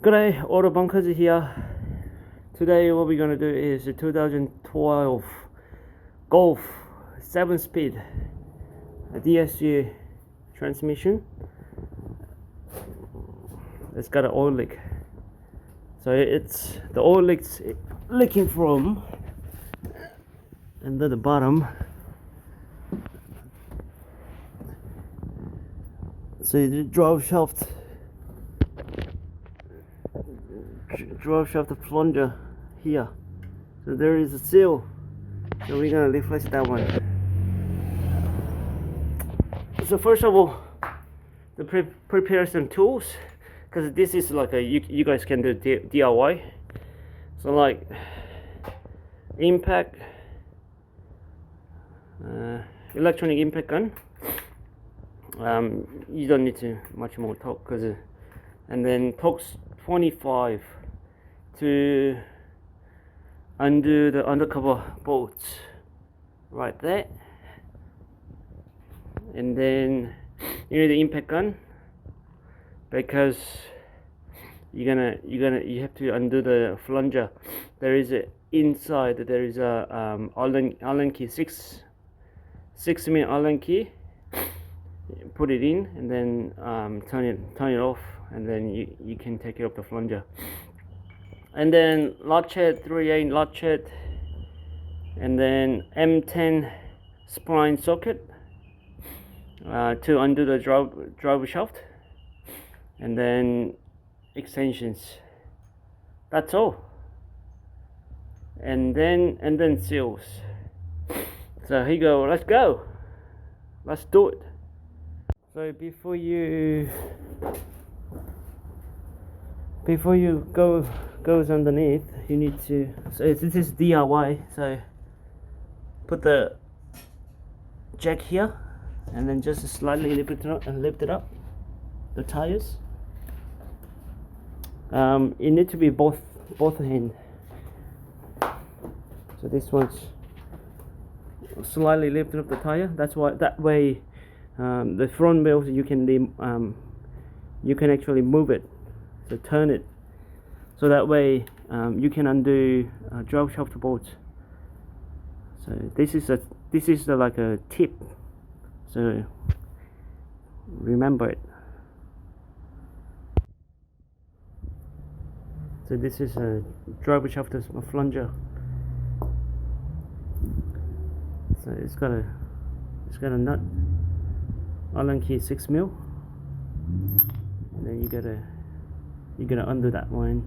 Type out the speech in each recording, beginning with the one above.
Good day, Autobunkerz here. Today what we're gonna do is a 2012 Golf 7-speed DSG transmission. It's got an oil leak, so it's the oil leaks leaking from under the bottom. So the drive shaft the plunger here, so there is a seal, so we're gonna replace that one. So first of all, to prepare some tools, because this is like a you guys can do DIY. So like impact, electronic impact gun. You don't need to much more torque, and then torques 25 to undo the undercover bolts right there. And then you need the impact gun, because you have to undo the plunger. There is a inside, there is a Allen key, 6mm Allen key. Put it in and then turn it off, and then you can take it off the plunger. And then latchet, 3/8 latchet, and then M10 spline socket to undo the driver shaft, and then extensions. That's all. And then seals. So here you go. Let's do it. So before you goes underneath, you need to, so this is DIY, so put the jack here and then just slightly lift it up the tires. You need to be both hand. So this one's slightly lifting up the tire. That way the front wheels you can actually move it, so turn it, so that way you can undo drive shaft bolts. So this is like a tip, so remember it. So this is a driver shaft plunger. So it's got a nut, Allen key 6mm, and then you gotta undo that one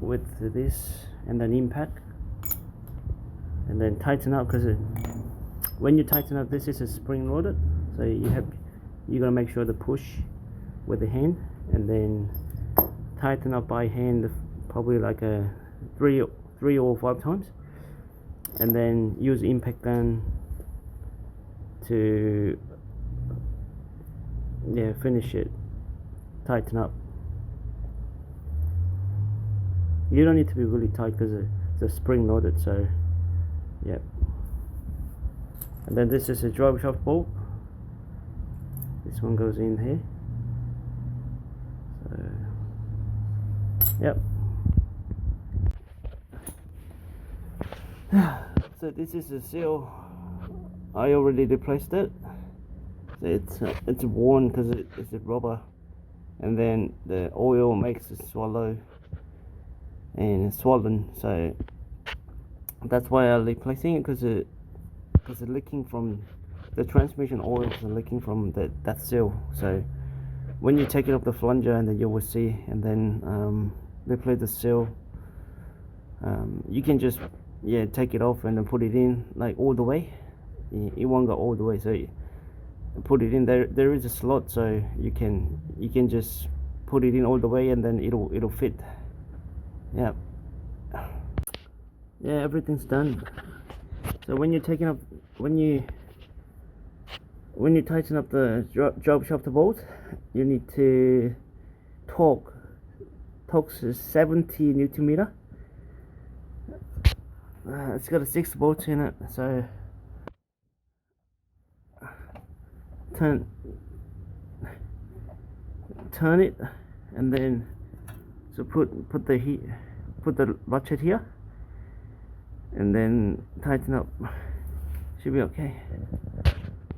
with this, and then impact, and then tighten up, because when you tighten up, this is a spring loaded, so you gotta make sure to push with the hand, and then tighten up by hand, probably like a three or 5 times, and then use impact gun to finish it, tighten up. You don't need to be really tight, because it's a spring loaded, so yep. And then this is a driver shaft bolt. This one goes in here, so yep. So this is a seal. I already replaced it. It's worn because it's a rubber, and then the oil makes it swallow and it's swollen, so that's why I'm replacing it, because it's leaking from the transmission oil, is leaking from that seal. So when you take it off the plunger, and then you will see, and then replace the seal. You can just take it off and then put it in like all the way. It won't go all the way, so put it in there is a slot, so you can just put it in all the way, and then it'll fit. Yeah, everything's done. So when you tighten up the drive shaft bolt, you need to torque 70 Newton meter. It's got a 6 bolts in it, so turn it, and then So put the ratchet here, and then tighten up. Should be okay.